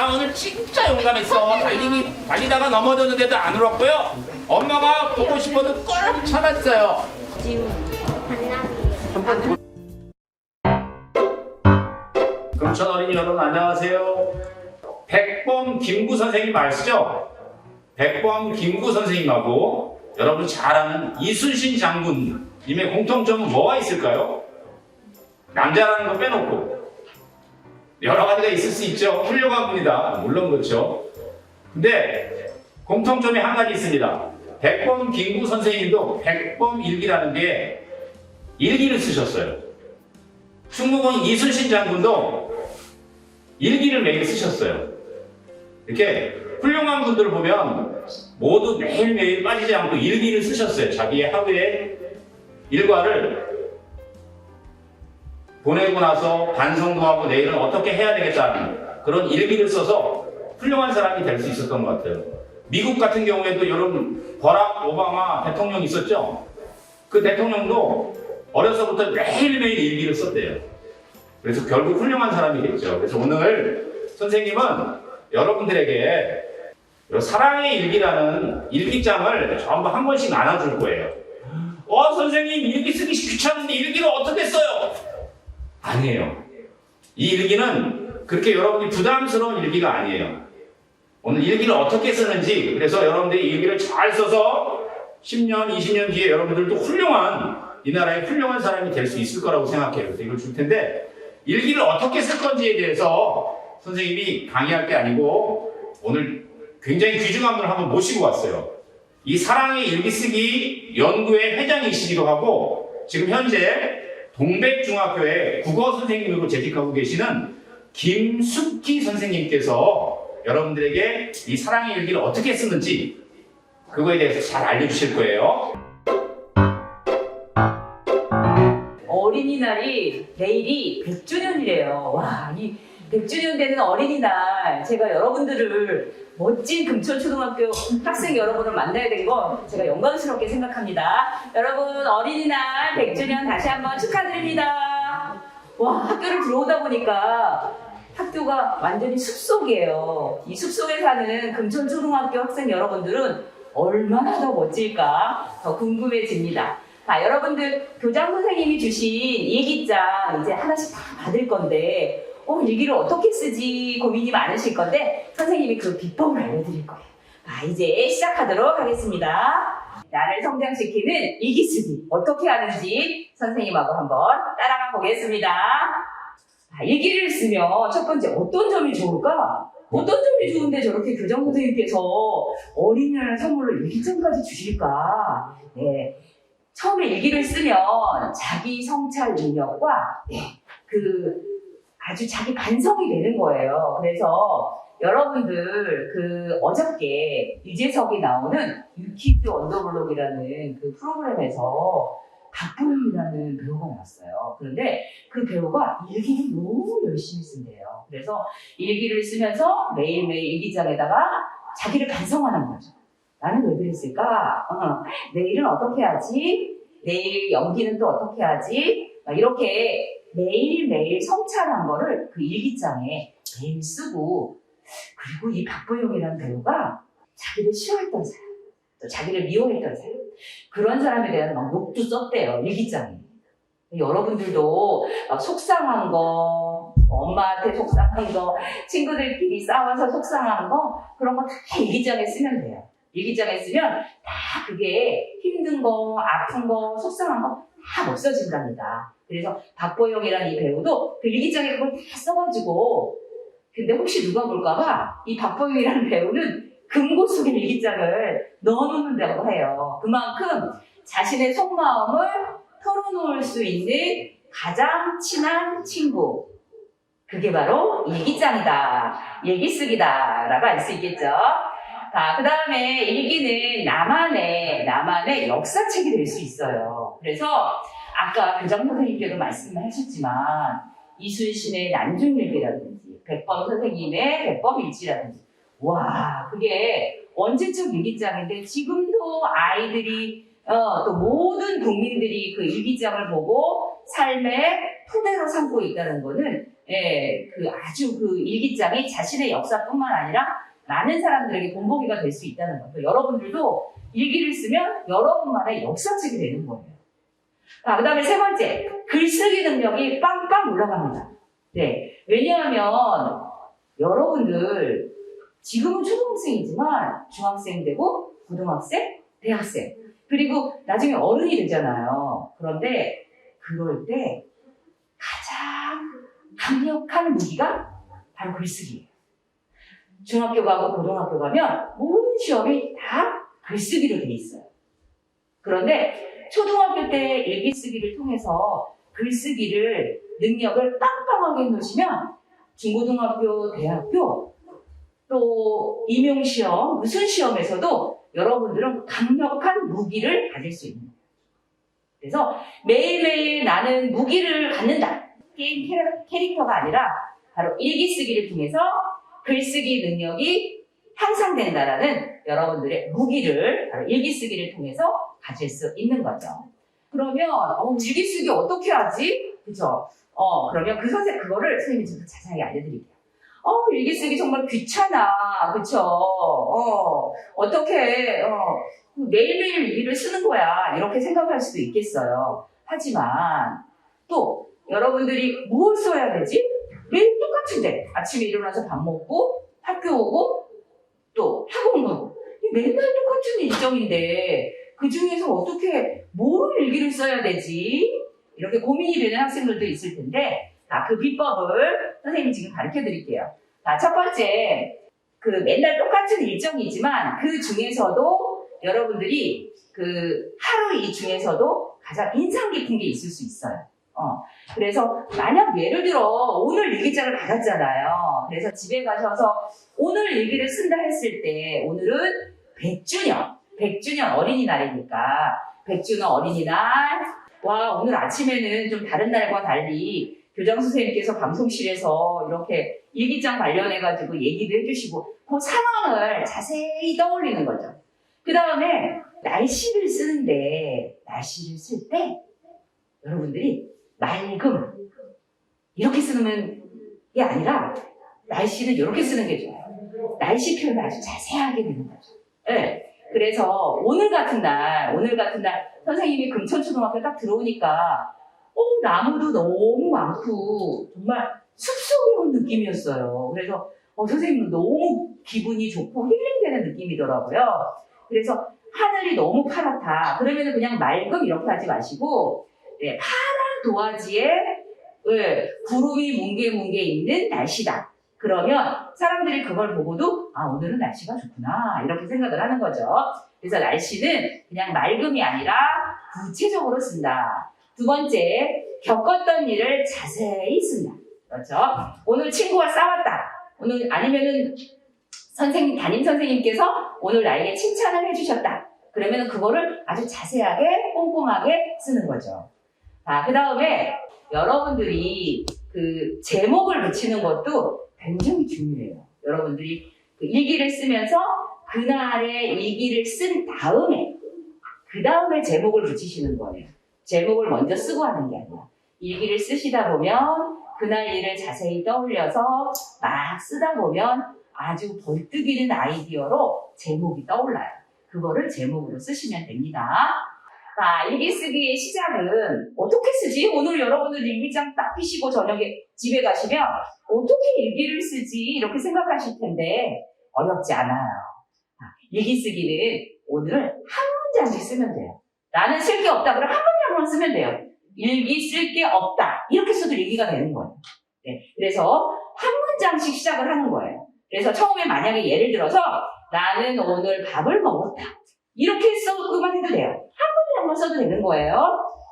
나 오늘 진짜 용감했어. 달리다가 넘어졌는데도 안 울었고요. 엄마가 보고 싶어도 꼭 참았어요. 지우 한남이 금천 어린이 여러분 안녕하세요. 백범 김구 선생님 아시죠? 백범 김구 선생님하고 여러분 잘 아는 이순신 장군님의 공통점은 뭐가 있을까요? 남자라는 거 빼놓고 여러 가지가 있을 수 있죠. 훌륭한 분이다. 물론 그렇죠. 근데 공통점이 한 가지 있습니다. 백범 김구 선생님도 백범일기라는 게 일기를 쓰셨어요. 충무공 이순신 장군도 일기를 매일 쓰셨어요. 이렇게 훌륭한 분들을 보면 모두 매일매일 빠지지 않고 일기를 쓰셨어요. 자기의 하루의 일과를 보내고 나서 반성도 하고 내일은 어떻게 해야 되겠다는 그런 일기를 써서 훌륭한 사람이 될 수 있었던 것 같아요. 미국 같은 경우에도 여러분 버락 오바마 대통령 있었죠? 그 대통령도 어려서부터 매일매일 일기를 썼대요. 그래서 결국 훌륭한 사람이 됐죠. 그래서 오늘 선생님은 여러분들에게 사랑의 일기라는 일기장을 전부 한 번씩 나눠줄 거예요. 선생님 일기 쓰기 귀찮은데 일기를 어떻게 써요? 아니에요. 이 일기는 그렇게 여러분이 부담스러운 일기가 아니에요. 오늘 일기를 어떻게 쓰는지, 그래서 여러분들이 일기를 잘 써서 10년, 20년 뒤에 여러분들도 이 나라의 훌륭한 사람이 될 수 있을 거라고 생각해요. 그래서 이걸 줄 텐데, 일기를 어떻게 쓸 건지에 대해서 선생님이 강의할 게 아니고 오늘 굉장히 귀중한 분을 한번 모시고 왔어요. 이 사랑의 일기 쓰기 연구회 회장이시기도 하고 지금 현재 동백중학교에 국어 선생님으로 재직하고 계시는 김숙기 선생님께서 여러분들에게 이 사랑의 일기를 어떻게 쓰는지 그거에 대해서 잘 알려주실 거예요. 어린이날이 내일이 100주년이래요. 와, 이 100주년 되는 어린이날 제가 여러분들을 멋진 금천초등학교 학생 여러분을 만나야 된 건 제가 영광스럽게 생각합니다. 여러분 어린이날 100주년 다시 한번 축하드립니다. 와, 학교를 들어오다 보니까 학교가 완전히 숲속이에요. 이 숲속에 사는 금천초등학교 학생 여러분들은 얼마나 더 멋질까 더 궁금해집니다. 자, 여러분들 교장 선생님이 주신 일기장 이제 하나씩 다 받을 건데 일기를 어떻게 쓰지 고민이 많으실 건데 선생님이 그 비법을 알려드릴 거예요. 자, 이제 시작하도록 하겠습니다. 나를 성장시키는 일기 쓰기 어떻게 하는지 선생님하고 한번 따라가 보겠습니다. 자, 일기를 쓰면 첫 번째 어떤 점이 좋을까? 어떤 점이 좋은데 저렇게 교장 선생님께서 어린이날 선물로 일기장까지 주실까? 네. 처음에 일기를 쓰면 자기 성찰 능력과 아주 자기 반성이 되는 거예요. 그래서 여러분들 어저께 유재석이 나오는 유키즈 언더블록이라는 그 프로그램에서 박보영이라는 배우가 나왔어요. 그런데 그 배우가 일기를 너무 열심히 쓴대요. 그래서 일기를 쓰면서 매일매일 일기장에다가 자기를 반성하는 거죠. 나는 왜 그랬을까? 내일은 어떻게 하지? 내일 연기는 또 어떻게 하지? 이렇게 매일매일 성찰한 거를 그 일기장에 매일 쓰고, 그리고 이 박보영이라는 배우가 자기를 싫어했던 사람, 또 자기를 미워했던 사람, 그런 사람에 대한 막 욕도 썼대요, 일기장에. 여러분들도 막 속상한 거, 엄마한테 속상한 거, 친구들끼리 싸워서 속상한 거, 그런 거 다 일기장에 쓰면 돼요. 일기장에 쓰면 다 그게 힘든 거, 아픈 거, 속상한 거 다 없어진답니다. 그래서 박보영이라는 이 배우도 그 일기장에 그걸 다 써가지고, 근데 혹시 누가 볼까봐 이 박보영이라는 배우는 금고 속에 일기장을 넣어놓는다고 해요. 그만큼 자신의 속마음을 털어놓을 수 있는 가장 친한 친구, 그게 바로 일기장이다, 일기쓰기다 라고 알 수 있겠죠. 자, 그 다음에 일기는 나만의 역사책이 될 수 있어요. 그래서 아까 교장 선생님께도 말씀을 하셨지만 이순신의 난중일기라든지 백범 선생님의 백범일지라든지, 와, 그게 언제적 일기장인데 지금도 아이들이 또 모든 국민들이 그 일기장을 보고 삶의 토대로 삼고 있다는 거는 예, 그 아주 그 일기장이 자신의 역사뿐만 아니라 많은 사람들에게 본보기가 될 수 있다는 거죠. 여러분들도 일기를 쓰면 여러분만의 역사책이 되는 거예요. 그 다음에 세 번째, 글쓰기 능력이 빵빵 올라갑니다. 네, 왜냐하면 여러분들 지금은 초등학생이지만 중학생 되고 고등학생, 대학생, 그리고 나중에 어른이 되잖아요. 그런데 그럴 때 가장 강력한 무기가 바로 글쓰기예요. 중학교 가고 고등학교 가면 모든 시험이 다 글쓰기로 돼 있어요. 그런데 초등학교 때 일기 쓰기를 통해서 글쓰기를 능력을 빵빵하게 해놓으시면 중고등학교, 대학교 또 임용시험, 무슨 시험에서도 여러분들은 강력한 무기를 가질 수 있는 거예요. 그래서 매일매일 나는 무기를 갖는다. 게임 캐릭터가 아니라 바로 일기 쓰기를 통해서 글쓰기 능력이 향상된다라는 여러분들의 무기를 바로 일기 쓰기를 통해서 가질 수 있는 거죠. 그러면 일기 쓰기 어떻게 하지? 그죠? 그러면 그거를 선생님이 좀 더 자세하게 알려드릴게요. 일기 쓰기 정말 귀찮아. 그쵸? 어떻게, 매일매일 일기를 쓰는 거야. 이렇게 생각할 수도 있겠어요. 하지만, 또, 여러분들이 뭘 써야 되지? 매일 똑같은데. 아침에 일어나서 밥 먹고, 학교 오고, 또 학원 가고. 맨날 똑같은 일정인데, 그 중에서 어떻게, 뭘 일기를 써야 되지? 이렇게 고민이 되는 학생들도 있을 텐데, 그 비법을 선생님이 지금 가르쳐 드릴게요. 첫 번째, 그 맨날 똑같은 일정이지만 그 중에서도 여러분들이 그 하루 이 중에서도 가장 인상 깊은 게 있을 수 있어요. 그래서 만약 예를 들어 오늘 일기장을 받았잖아요. 그래서 집에 가셔서 오늘 일기를 쓴다 했을 때 오늘은 100주년 어린이날이니까 100주년 어린이날 와 오늘 아침에는 좀 다른 날과 달리 교장 선생님께서 방송실에서 이렇게 일기장 관련해가지고 얘기도 해주시고 그 상황을 자세히 떠올리는 거죠. 그 다음에 날씨를 쓰는데 날씨를 쓸 때 여러분들이 맑음 이렇게 쓰는 게 아니라 날씨는 이렇게 쓰는 게 좋아요. 날씨 표현을 아주 자세하게 되는 거죠. 네. 그래서 오늘 같은 날 선생님이 금천초등학교 딱 들어오니까 나무도 너무 많고 정말 숲속에 온 느낌이었어요. 그래서 선생님도 너무 기분이 좋고 힐링되는 느낌이더라고요. 그래서 하늘이 너무 파랗다. 그러면 그냥 맑음 이렇게 하지 마시고 네, 파란 도화지에 구름이 뭉게뭉게 있는 날씨다. 그러면 사람들이 그걸 보고도 오늘은 날씨가 좋구나 이렇게 생각을 하는 거죠. 그래서 날씨는 그냥 맑음이 아니라 구체적으로 쓴다. 두 번째, 겪었던 일을 자세히 쓴다. 그렇죠? 오늘 친구와 싸웠다. 오늘 아니면은 담임 선생님께서 오늘 나에게 칭찬을 해주셨다. 그러면 그거를 아주 자세하게 꼼꼼하게 쓰는 거죠. 그 다음에 여러분들이 그 제목을 붙이는 것도 굉장히 중요해요. 여러분들이 그 일기를 쓰면서 그날의 일기를 쓴 다음에 그 다음에 제목을 붙이시는 거예요. 제목을 먼저 쓰고 하는 게 아니라 일기를 쓰시다 보면 그날 일을 자세히 떠올려서 막 쓰다 보면 아주 벌떡이는 아이디어로 제목이 떠올라요. 그거를 제목으로 쓰시면 됩니다. 일기 쓰기의 시작은 어떻게 쓰지? 오늘 여러분들 일기장 딱 피시고 저녁에 집에 가시면 어떻게 일기를 쓰지? 이렇게 생각하실 텐데 어렵지 않아요. 일기 쓰기는 오늘은 한 문장씩 쓰면 돼요. 나는 쓸 게 없다. 그럼 한 문장만 쓰면 돼요. 일기 쓸 게 없다. 이렇게 써도 일기가 되는 거예요. 네, 그래서 한 문장씩 시작을 하는 거예요. 그래서 처음에 만약에 예를 들어서 나는 오늘 밥을 먹었다. 이렇게 써만 해도 돼요. 한 문장만 써도 되는 거예요.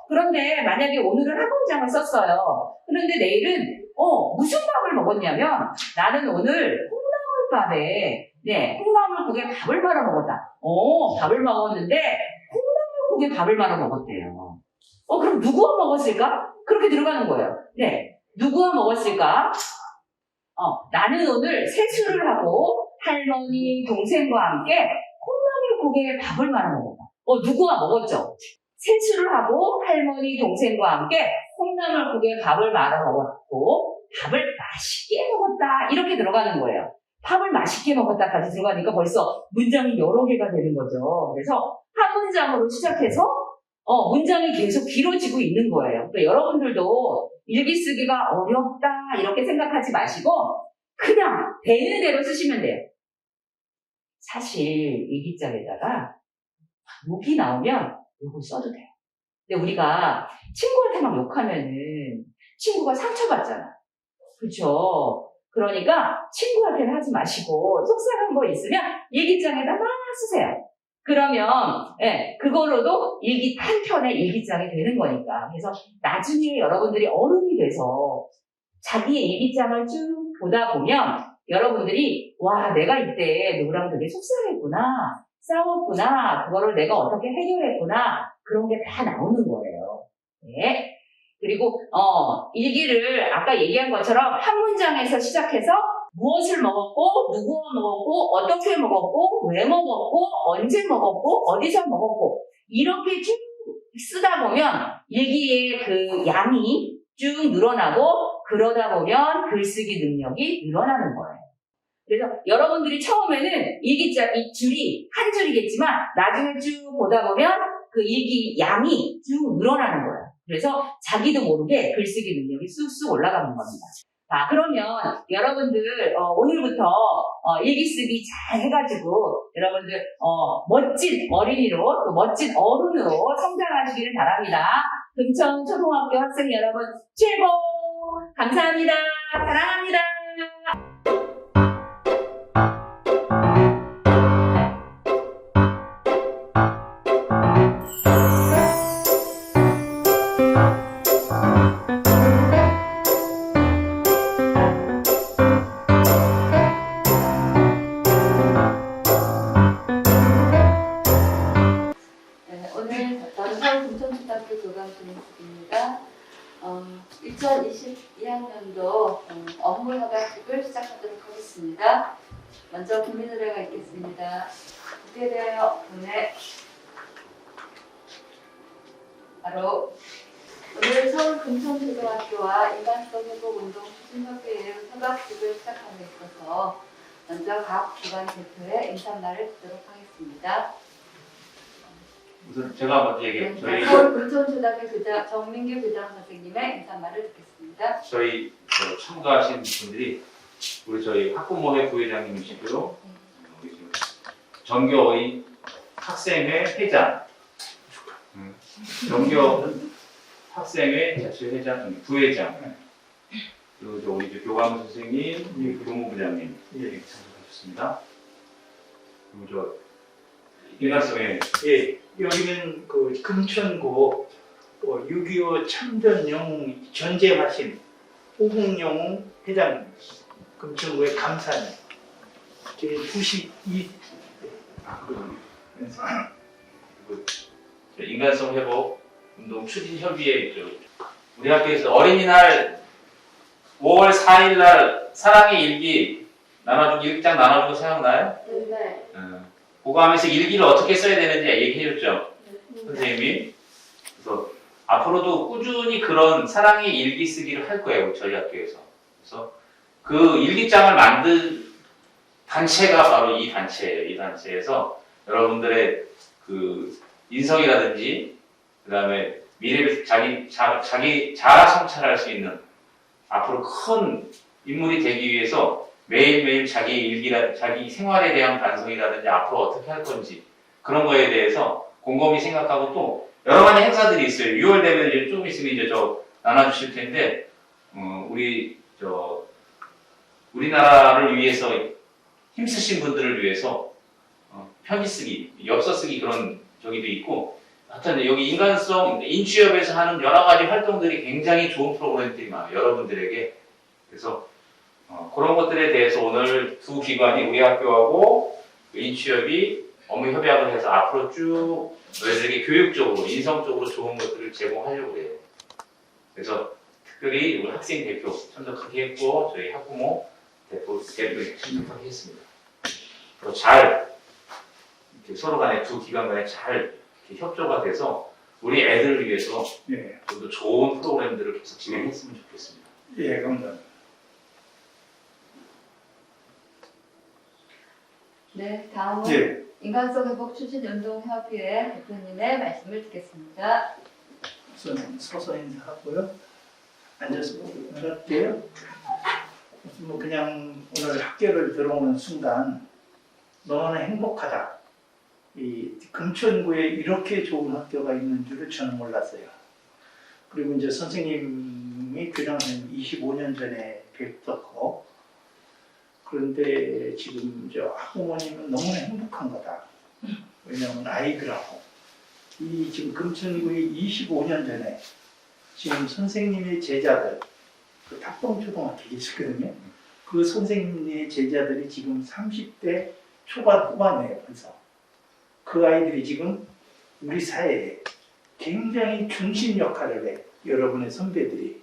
그런데 만약에 오늘은 한 문장을 썼어요. 그런데 내일은 무슨 밥을 먹었냐면 나는 오늘 콩나물밥에 콩나물국에 밥을 말아 먹었다. 밥을 먹었는데 콩나물국에 밥을 말아 먹었대요. 그럼 누구와 먹었을까? 그렇게 들어가는 거예요. 네, 누구와 먹었을까? 나는 오늘 세수를 하고 할머니, 동생과 함께 콩나물국에 밥을 말아 먹었다. 누구와 먹었죠? 세수를 하고 할머니, 동생과 함께 콩나물국에 밥을 말아 먹었고 밥을 맛있게 먹었다 이렇게 들어가는 거예요. 밥을 맛있게 먹었다까지 들어가니까 벌써 문장이 여러 개가 되는 거죠. 그래서 한 문장으로 시작해서 문장이 계속 길어지고 있는 거예요. 그러니까 여러분들도 일기 쓰기가 어렵다 이렇게 생각하지 마시고 그냥 되는 대로 쓰시면 돼요. 사실 일기장에다가 욕이 나오면 욕을 써도 돼요. 근데 우리가 친구한테 막 욕하면은 친구가 상처받잖아. 그렇죠? 그러니까 친구한테는 하지 마시고 속상한 거 있으면 일기장에다 막 쓰세요. 그러면 그거로도 한 편의 일기장이 되는 거니까. 그래서 나중에 여러분들이 어른이 돼서 자기의 일기장을 쭉 보다 보면 여러분들이 와 내가 이때 누구랑 되게 속상했구나, 싸웠구나, 그거를 내가 어떻게 해결했구나 그런 게 다 나오는 거예요. 네. 그리고 일기를 아까 얘기한 것처럼 한 문장에서 시작해서 무엇을 먹었고, 누구와 먹었고, 어떻게 먹었고, 왜 먹었고, 언제 먹었고, 어디서 먹었고 이렇게 쭉 쓰다 보면 일기의 그 양이 쭉 늘어나고 그러다 보면 글쓰기 능력이 늘어나는 거예요. 그래서 여러분들이 처음에는 일기장 이 줄이 한 줄이겠지만 나중에 쭉 보다 보면 그 일기 양이 쭉 늘어나는 거예요. 그래서 자기도 모르게 글쓰기 능력이 쑥쑥 올라가는 겁니다. 자, 그러면 여러분들 오늘부터 일기 쓰기 잘 해가지고 여러분들 멋진 어린이로 또 멋진 어른으로 성장하시기를 바랍니다. 금천초등학교 학생 여러분 최고! 감사합니다. 사랑합니다. 오늘 저는 서울 금천초등학교 교감 김인숙입니다. 2022학년도 업무 협약식을 시작하도록 하겠습니다. 먼저 국민 노래가 있겠습니다. 듣게 되어 보내. 바로 오늘 서울 금천초등학교와 인간성 회복운동 추진협회의 협약식을 시작하고 있어서 먼저 각 기관 대표의 인사말을 듣도록 하겠습니다. 우선 제가 먼저 얘기해요. 서울 금천초등학교 교장 정민규 교장 선생님의 인사말을 듣겠습니다. 저희 참가하신 분들이 우리 저희 학부모회 부회장님이시고요. 우리 지금 전교의 학생회 회장, 전교 학생회 자치회장, 부회장, 그리고 우리 교감 선생님, 교무부장님 이렇게 참석하셨습니다. 그리고 인간성회 여기는 그 금천구 6.25 참전용 전쟁하신 오국용 회장 금천구의 감사님 제 92. 인간성 회복 운동 추진 협의회 우리 학교에서 어린이날 5월 4일 날 사랑의 일기 나눠주고 일기장 나눠주고 생각나요? 네. 그거 하면서 일기를 어떻게 써야 되는지 얘기해줬죠 선생님이. 그래서 앞으로도 꾸준히 그런 사랑의 일기 쓰기를 할 거예요 저희 학교에서. 그래서 그 일기장을 만든 단체가 바로 이 단체예요. 이 단체에서 여러분들의 그 인성이라든지 그 다음에 미래를 자기 자아 성찰할 수 있는 앞으로 큰 인물이 되기 위해서 매일매일 자기 생활에 대한 반성이라든지 앞으로 어떻게 할 건지 그런 거에 대해서 곰곰이 생각하고 또 여러 가지 행사들이 있어요. 6월 되면 이제 좀 있으면 이제 나눠주실 텐데 우리나라를 위해서 힘쓰신 분들을 위해서 편지 쓰기, 엽서 쓰기 그런 저기도 있고 하여튼 여기 인간성 인취협에서 하는 여러 가지 활동들이 굉장히 좋은 프로그램들이 많아요. 여러분들에게. 그래서 그런 것들에 대해서 오늘 두 기관이 우리 학교하고 인취협이 업무 협약을 해서 앞으로 쭉 너희들에게 교육적으로 인성적으로 좋은 것들을 제공하려고 해요. 그래서 특별히 우리 학생 대표 참석하게 했고 저희 학부모 대표 참석하게 했습니다. 더 잘 서로 간에 두 기관 간에 잘 협조가 돼서 우리 애들을 위해서 좀 더 좋은 프로그램들을 계속 진행했으면 좋겠습니다. 감사합니다. 네, 다음은 예. 인간성 회복 추진운동협의회 대표님의 말씀을 듣겠습니다. 우선 서서 인사하고요. 앉아서 할게요. 뭐 그냥 오늘 학교를 들어오는 순간 너무나 행복하다. 이 금천구에 이렇게 좋은 학교가 있는 줄을 저는 몰랐어요. 그리고 이제 선생님이 교장을 25년 전에 뵙었고, 그런데 지금 저 학부모님은 너무나 행복한 거다. 왜냐하면 아이들하고 이 지금 금천구에 25년 전에 지금 선생님의 제자들, 그 탁동초등학교 있었거든요. 그 선생님의 제자들이 지금 30대 초반 후반이에요, 벌써. 그 아이들이 지금 우리 사회에 굉장히 중심 역할을 해. 여러분의 선배들이.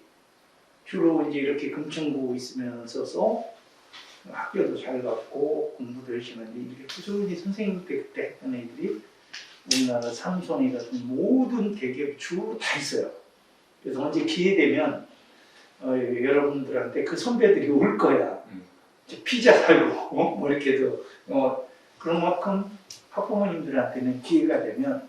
주로 이제 이렇게 금천구 있으면서 학교도 잘 갔고 공부도 열심히 하는데 이렇게 꾸준히 선생님 때 그때 했던 애들이 우리나라 삼성이 같은 모든 대기업 주로 다 있어요. 그래서 언제 기회 되면 여러분들한테 그 선배들이 올 거야. 피자 살고 뭐 이렇게도 그런 만큼 학부모님들한테는 기회가 되면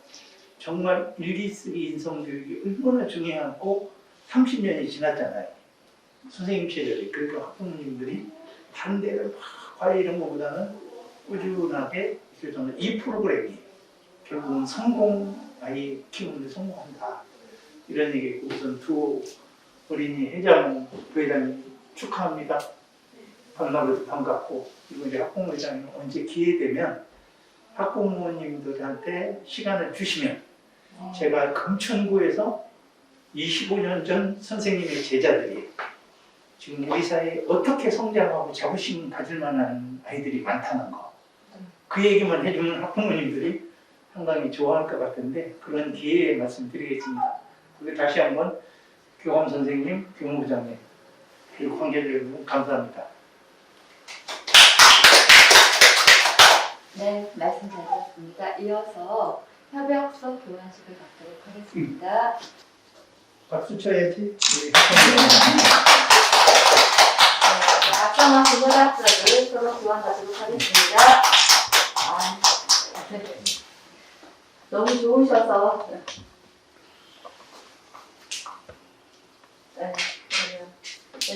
정말 일기 쓰기 인성교육이 얼마나 중요하고 30년이 지났잖아요. 선생님 시절에. 그러니까 학부모님들이 다른 데를 막 과외 이런 것보다는 꾸준하게 저는 이 프로그램이 결국은 아이 키우는데 성공한다. 이런 얘기고 우선 두 어린이 회장, 부회장님 축하합니다. 만나서 반갑고 그리고 이제 학부모 회장님 언제 기회 되면 학부모님들한테 시간을 주시면 제가 금천구에서 25년 전 선생님의 제자들이 지금 우리 사회에 어떻게 성장하고 자부심 가질 만한 아이들이 많다는 거. 그 얘기만 해주면 학부모님들이 상당히 좋아할 것 같은데 그런 기회에 말씀드리겠습니다. 그리고 다시 한번 교감 선생님, 교무부장님 그리고 관계자 여러분 감사합니다. 네, 말씀 잘 들었습니다. 이어서 협약서 교환식을 갖도록 하겠습니다. 박수 쳐야지. 악상과 부모답서를 서로 교환하도록 하겠습니다. 너무 좋으셔서. 네,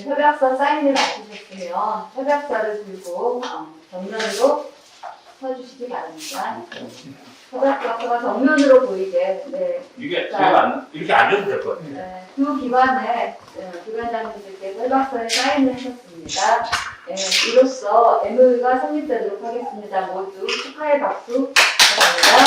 협약서 사인을 마치셨으면 협약서를 들고 정면으로 서주시기 바랍니다. 협약서가 정면으로 보이게. 네. 이게 이렇게 앉아도 될 것 같아요. 네, 두 기관의 기관장님들께서 협약서에 사인을 하셨습니다. 네, 이로써 MOU가 성립되도록 하겠습니다. 모두 축하의 박수 부탁드립니다.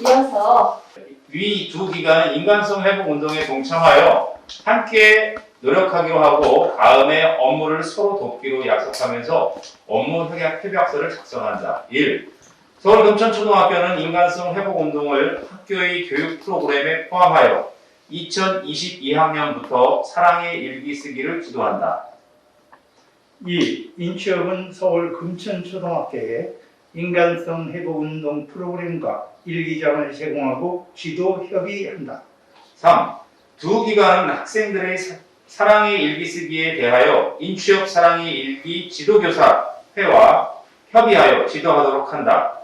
이어서 위 두 기관은 인간성 회복 운동에 동참하여 함께 노력하기로 하고 다음에 업무를 서로 돕기로 약속하면서 업무 협약서를 작성한다. 1. 서울 금천초등학교는 인간성 회복 운동을 학교의 교육 프로그램에 포함하여 2022학년부터 사랑의 일기 쓰기를 지도한다. 2. 인취업은 서울 금천초등학교에 인간성 회복 운동 프로그램과 일기장을 제공하고 지도 협의한다. 3. 두 기관은 학생들의 사랑의 일기 쓰기에 대하여 인취업 사랑의 일기 지도교사 회와 협의하여 지도하도록 한다.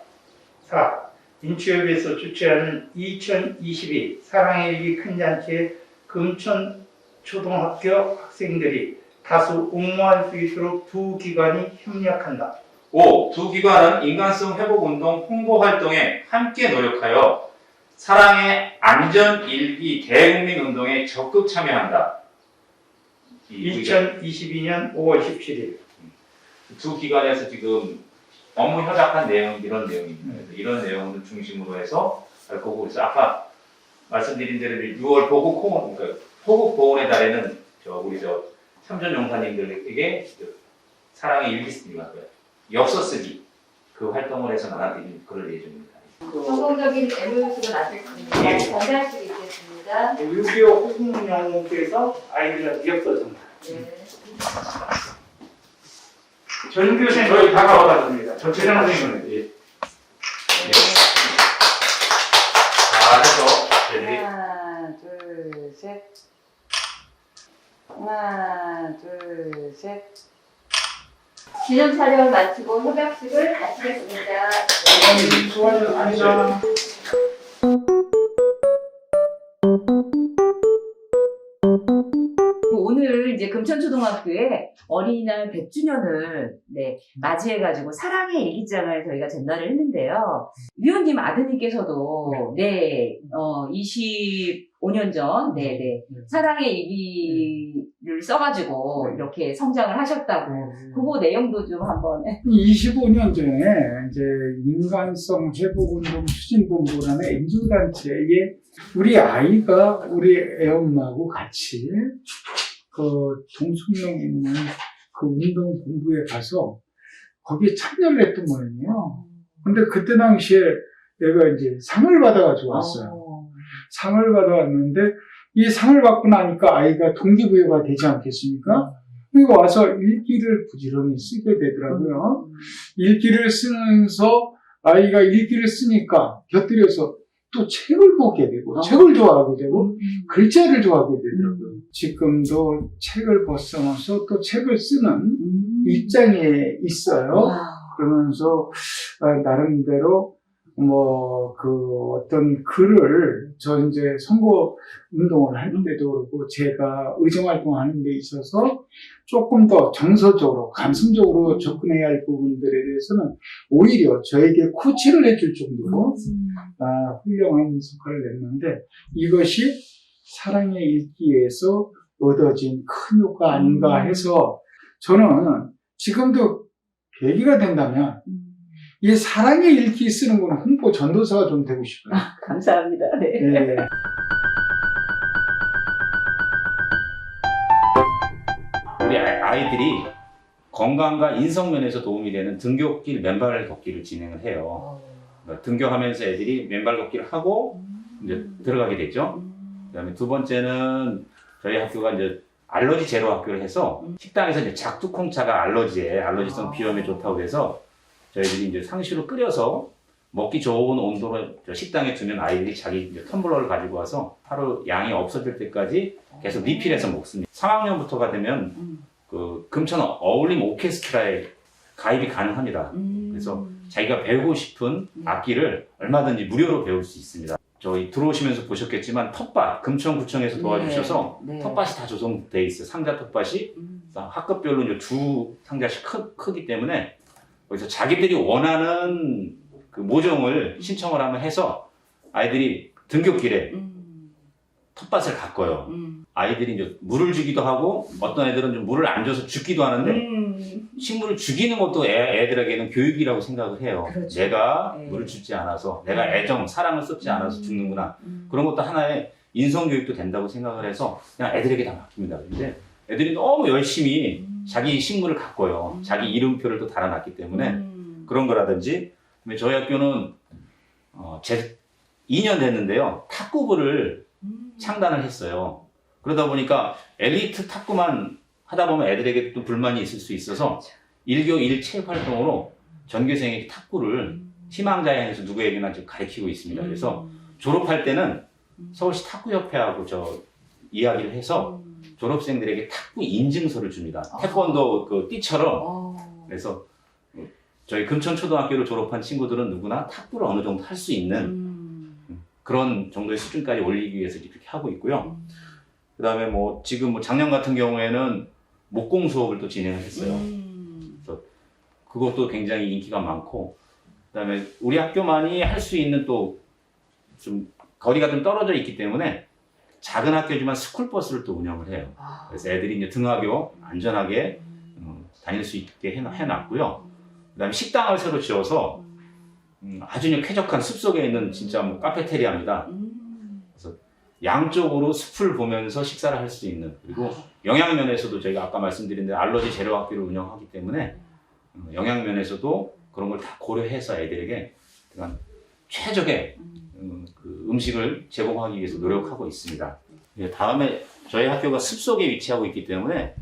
4. 인취업에서 주최하는 2022 사랑의 일기 큰 잔치에 금천초등학교 학생들이 다수 옹호할 수 있도록 두 기관이 협력한다. 5. 두 기관은 인간성 회복 운동 홍보 활동에 함께 노력하여 사랑의 안전 일기 대국민 운동에 적극 참여한다. 2022년 5월 17일 두 기관에서 지금 업무 협약한 내용 이런 내용입니다. 그래서 이런 내용을 중심으로 해서 할 거고 그래서 아까 말씀드린 대로 6월 호국 보훈의 달에는 우리 참전 용사님들에게 사랑의 일기 쓰기 엽서 쓰기 그 활동을 해서 나눠드리는 그럴 예정입니다. 성공적인 MOU가 나셨습니다. 예. 전달식이 있겠습니다. 6.25 호국영웅께서 아이들한테 엽서 전달. 네. 전교생 저희 다 가봐갑니다. 저 최장 선생님은 예. 잘해서 저희들이 하나, 둘, 셋. 하나, 둘, 셋. 기념 촬영을 마치고 협약식을 마치겠습니다. 수고하셨습니다. 오늘 이제 금천초등학교에 어린이날 100주년을 맞이해가지고 사랑의 일기장을 저희가 전달을 했는데요. 위원님 아드님께서도 25년 전 사랑의 일기를 써가지고 이렇게 성장을 하셨다고 그거 내용도 좀 한번 25년 전에 이제 인간성 회복운동 추진본부라는 NGO단체에 우리 아이가 우리 애엄마하고 같이 그 동숭령 있는 그 운동본부에 가서 거기에 참여를 했던 모양이에요. 근데 그때 당시에 내가 이제 상을 받아가지고 왔어요. 상을 받아왔는데 이 상을 받고 나니까 아이가 동기부여가 되지 않겠습니까? 그리고 와서 일기를 부지런히 쓰게 되더라고요. 일기를 쓰면서 아이가 일기를 쓰니까 곁들여서 또 책을 보게 되고 책을 좋아하게 되고 글자를 좋아하게 되더라고요. 지금도 책을 벗어나서 또 책을 쓰는 입장에 있어요. 그러면서 나름대로 그 어떤 글을 저 이제 선거 운동을 할 때도 그렇고 제가 의정 활동하는 데 있어서 조금 더 정서적으로 감성적으로 접근해야 할 부분들에 대해서는 오히려 저에게 코치를 해줄 정도로 훌륭한 성과를 냈는데 이것이 사랑의 일기에서 얻어진 큰 효과 아닌가 해서 저는 지금도 계기가 된다면 이 사랑의 일기 쓰는 거는 홍보 전도사가 좀 되고 싶어요. 감사합니다. 네. 우리 아이들이 건강과 인성면에서 도움이 되는 등굣길 맨발 걷기를 진행을 해요. 그러니까 등교하면서 애들이 맨발 걷기를 하고 이제 들어가게 되죠. 그다음에 두 번째는 저희 학교가 이제 알러지 제로 학교를 해서 식당에서 이제 작두콩차가 알러지성 비염에 좋다고 해서 저희들이 이제 상시로 끓여서 먹기 좋은 온도로 식당에 두면 아이들이 자기 이제 텀블러를 가지고 와서 하루 양이 없어질 때까지 계속 리필해서 먹습니다. 3학년부터가 되면 그 금천 어울림 오케스트라에 가입이 가능합니다. 그래서 자기가 배우고 싶은 악기를 얼마든지 무료로 배울 수 있습니다. 저희 들어오시면서 보셨겠지만 텃밭, 금천구청에서 도와주셔서 텃밭이 다 조성되어 있어요. 상자 텃밭이 학급별로 이제 2상자씩 크기 때문에 거기서 자기들이 원하는 그 모종을 신청을 하면 해서 아이들이 등굣길에 텃밭을 가꿔요. 아이들이 이제 물을 주기도 하고 어떤 애들은 좀 물을 안 줘서 죽기도 하는데 식물을 죽이는 것도 애들에게는 교육이라고 생각을 해요. 그렇죠. 내가 네. 물을 주지 않아서 내가 애정, 사랑을 쏟지 않아서 죽는구나. 그런 것도 하나의 인성교육도 된다고 생각을 해서 그냥 애들에게 다 맡깁니다. 근데 애들이 너무 열심히 자기 식물을 가꿔요. 자기 이름표를 또 달아놨기 때문에 그런 거라든지 저희 학교는 제 2년 됐는데요. 탁구부를 창단을 했어요. 그러다 보니까 엘리트 탁구만 하다 보면 애들에게 또 불만이 있을 수 있어서 1교 1체육 활동으로 전교생에게 탁구를 희망자연에서 누구에게나 지금 가르치고 있습니다. 그래서 졸업할 때는 서울시 탁구협회하고 이야기를 해서 졸업생들에게 탁구 인증서를 줍니다. 태권도 그 띠처럼. 그래서 저희 금천초등학교를 졸업한 친구들은 누구나 탁구를 어느 정도 할 수 있는 그런 정도의 수준까지 올리기 위해서 이렇게 하고 있고요. 그 다음에 지금 작년 같은 경우에는 목공 수업을 또 진행을 했어요. 그래서 그것도 굉장히 인기가 많고, 그 다음에 우리 학교만이 할 수 있는 또 좀 거리가 좀 떨어져 있기 때문에 작은 학교지만 스쿨버스를 또 운영을 해요. 그래서 애들이 이제 등하교 안전하게 다닐 수 있게 해놨고요. 그 다음에 식당을 새로 지어서 아주 쾌적한 숲속에 있는 진짜 카페테리아입니다. 그래서 양쪽으로 숲을 보면서 식사를 할 수 있는, 그리고 영양면에서도 저희가 아까 말씀드린 대로 알러지 제로 학교를 운영하기 때문에 영양면에서도 그런 걸 다 고려해서 애들에게 최적의 그 음식을 제공하기 위해서 노력하고 있습니다. 다음에 저희 학교가 숲속에 위치하고 있기 때문에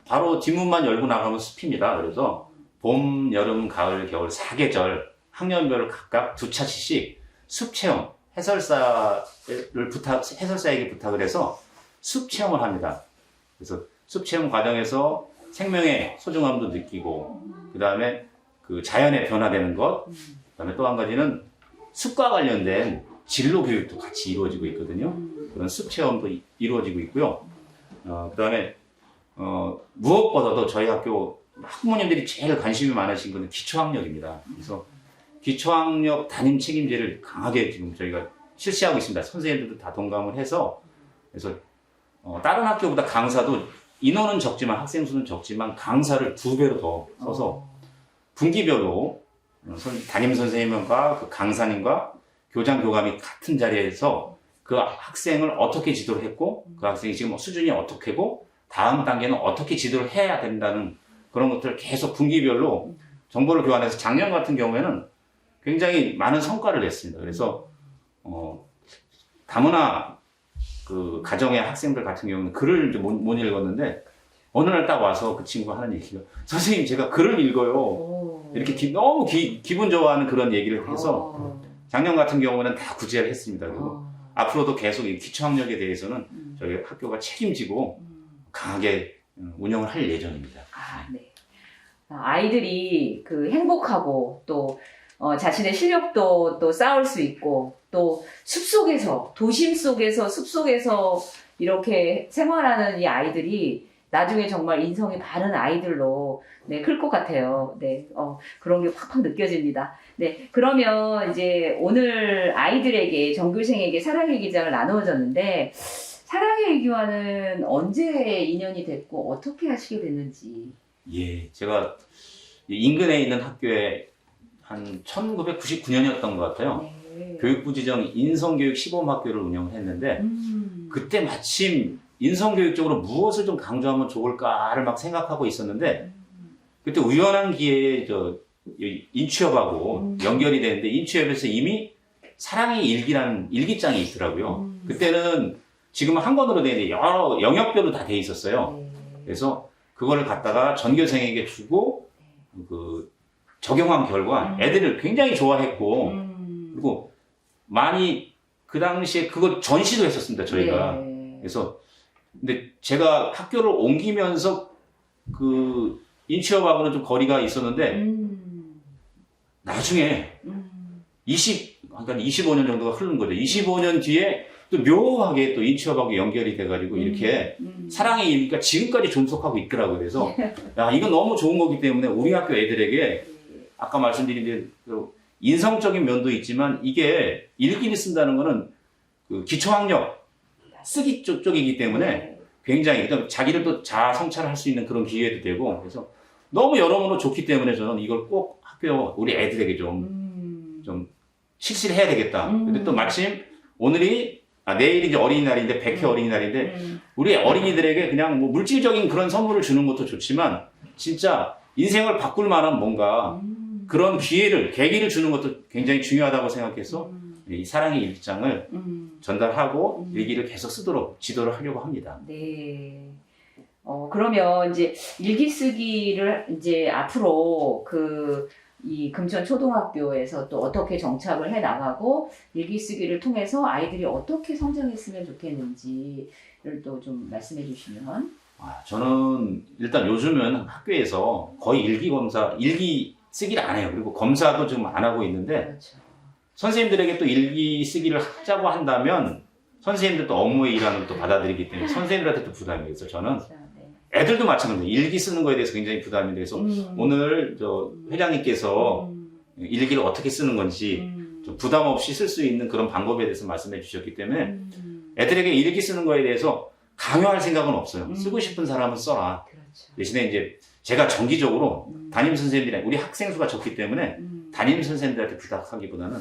바로 뒷문만 열고 나가면 숲입니다. 그래서 봄, 여름, 가을, 겨울 4계절 학년별로 각각 2차씩 숲 체험, 해설사에게 부탁을 해서 숲 체험을 합니다. 그래서 숲 체험 과정에서 생명의 소중함도 느끼고, 그 다음에 그 자연의 변화되는 것, 그 다음에 또 한 가지는 숲과 관련된 진로 교육도 같이 이루어지고 있거든요. 그런 숲 체험도 이루어지고 있고요. 그 다음에 무엇보다도 저희 학교 학부모님들이 제일 관심이 많으신 것은 기초학력입니다. 그래서 기초학력 담임 책임제를 강하게 지금 저희가 실시하고 있습니다. 선생님들도 다 동감을 해서. 그래서 다른 학교보다 강사도 인원은 적지만, 학생 수는 적지만 강사를 2배로 더 써서 분기별로 담임 선생님과 그 강사님과 교장 교감이 같은 자리에서 그 학생을 어떻게 지도를 했고, 그 학생이 지금 수준이 어떻게고, 다음 단계는 어떻게 지도를 해야 된다는 그런 것들을 계속 분기별로 정보를 교환해서 작년 같은 경우에는 굉장히 많은 성과를 냈습니다. 그래서 다문화 그 가정의 학생들 같은 경우는 글을 이제 못 읽었는데, 어느 날 딱 와서 그 친구가 하는 얘기가, 선생님 제가 글을 읽어요. 이렇게 너무 기분 좋아하는 그런 얘기를 해서 작년 같은 경우는 다 구제를 했습니다. 그리고 앞으로도 계속 이 기초학력에 대해서는 저희 학교가 책임지고 강하게 운영을 할 예정입니다. 아, 네. 아이들이 그 행복하고 또 자신의 실력도 또 쌓을 수 있고, 또 숲속에서, 도심 속에서, 숲속에서 이렇게 생활하는 이 아이들이 나중에 정말 인성이 바른 아이들로 네, 클 것 같아요. 네, 그런 게 확확 느껴집니다. 네, 그러면 이제 오늘 아이들에게, 전교생에게 사랑의 일기장을 나누어졌는데, 사랑의 일기와는 언제 인연이 됐고 어떻게 하시게 됐는지. 예, 제가 인근에 있는 학교에 한 1999년이었던 것 같아요. 네. 교육부 지정 인성교육 시범학교를 운영을 했는데, 그때 마침 인성교육적으로 무엇을 좀 강조하면 좋을까를 막 생각하고 있었는데, 그때 우연한 기회에 인취업하고 연결이 되는데, 인취업에서 이미 사랑의 일기라는 일기장이 있더라고요. 그때는 지금은 한 권으로 되어 있는데 여러 영역별로 다 돼 있었어요. 그래서 그거를 갖다가 전교생에게 주고 그 적용한 결과 애들을 굉장히 좋아했고, 그리고 많이 그 당시에 그거 전시도 했었습니다, 저희가. 네. 그래서 근데 제가 학교를 옮기면서 그 인취업하고는 좀 거리가 있었는데, 나중에 그러니까 25년 정도가 흐른 거죠. 25년 뒤에 또 묘하게 또 인취업하고 연결이 돼가지고 이렇게 사랑의 일기가 지금까지 존속하고 있더라고요. 그래서 야, 이건 너무 좋은 거기 때문에 우리 학교 애들에게 아까 말씀드린 대로 인성적인 면도 있지만, 이게 일기를 쓴다는 거는 그 기초학력 쓰기 쪽이기 때문에 굉장히 자기를 또 자아 성찰할 수 있는 그런 기회도 되고, 그래서 너무 여러모로 좋기 때문에 저는 이걸 꼭 학교 우리 애들에게 좀 실시를 해야 되겠다. 근데 또 마침 오늘이 내일이 이제 어린이날인데, 백회 어린이날인데, 우리 어린이들에게 그냥 뭐 물질적인 그런 선물을 주는 것도 좋지만, 진짜 인생을 바꿀 만한 뭔가 그런 계기를 주는 것도 굉장히 중요하다고 생각해서 이 사랑의 일기장을 전달하고 일기를 계속 쓰도록 지도를 하려고 합니다. 네. 그러면 이제 일기 쓰기를 이제 앞으로 이 금천 초등학교에서 또 어떻게 정착을 해 나가고, 일기 쓰기를 통해서 아이들이 어떻게 성장했으면 좋겠는지를 또 좀 말씀해 주시면. 저는 일단 요즘은 학교에서 거의 일기 쓰기를 안 해요. 그리고 검사도 지금 안 하고 있는데, 그렇죠. 선생님들에게 또 일기 쓰기를 하자고 한다면 선생님들도 업무의 일환을 또 받아들이기 때문에 선생님들한테 또 부담이 있어서, 저는 그렇죠. 네. 애들도 마찬가지예요. 일기 쓰는 거에 대해서 굉장히 부담이 돼서 오늘 회장님께서 일기를 어떻게 쓰는 건지 좀 부담 없이 쓸 수 있는 그런 방법에 대해서 말씀해 주셨기 때문에 애들에게 일기 쓰는 거에 대해서 강요할 생각은 없어요. 쓰고 싶은 사람은 써라. 그렇죠. 대신에 이제 제가 정기적으로 담임 선생님들이, 우리 학생 수가 적기 때문에 담임 선생님들한테 부탁하기보다는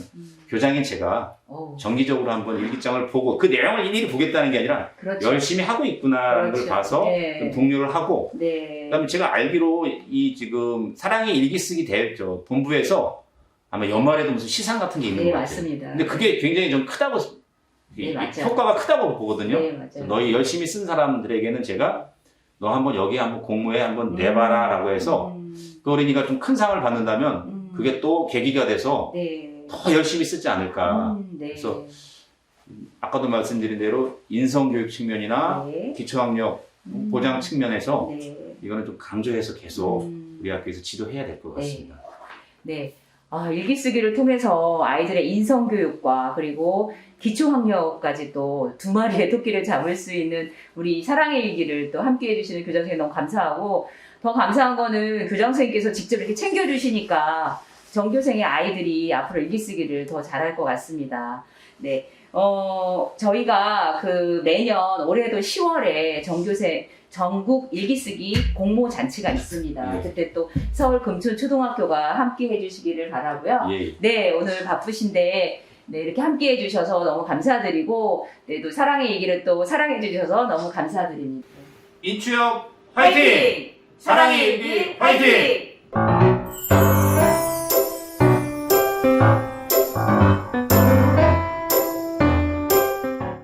교장인 제가 정기적으로 한번 일기장을 보고 그 내용을 일일이 보겠다는 게 아니라, 그렇죠. 열심히 하고 있구나라는 그렇죠. 걸 봐서 네. 좀 독려를 하고, 네. 그다음에 제가 알기로 이 지금 사랑의 일기 쓰기 본부에서 아마 연말에도 무슨 시상 같은 게 있는 네, 것 같아요. 맞습니다. 근데 그게 굉장히 좀 크다고, 네, 맞아요. 효과가 크다고 보거든요. 네, 맞아요. 너희 열심히 쓴 사람들에게는 제가 너 한번 여기 한번 공모에 한번 내봐라라고 해서 그 어린이가 좀 큰 상을 받는다면 그게 또 계기가 돼서 네. 더 열심히 쓰지 않을까. 네. 그래서 아까도 말씀드린 대로 인성교육 측면이나 네. 기초학력 보장 측면에서 네. 이거는 좀 강조해서 계속 우리 학교에서 지도해야 될 것 같습니다. 네. 일기 쓰기를 통해서 아이들의 인성교육과 그리고 기초학력까지 또 두 마리의 토끼를 잡을 수 있는 우리 사랑의 일기를 또 함께 해주시는 교장선생님 너무 감사하고, 더 감사한 거는 교장선생님께서 직접 이렇게 챙겨주시니까 전교생의 아이들이 앞으로 일기 쓰기를 더 잘할 것 같습니다. 네. 저희가 매년 올해도 10월에 전국 일기쓰기 공모 잔치가 있습니다. 네. 그때 또 서울 금촌초등학교가 함께 해주시기를 바라고요. 예. 네, 오늘 바쁘신데 네, 이렇게 함께 해주셔서 너무 감사드리고, 네, 또 사랑의 얘기를 또 사랑해주셔서 너무 감사드립니다. 이추혁 화이팅! 사랑의 일기 화이팅!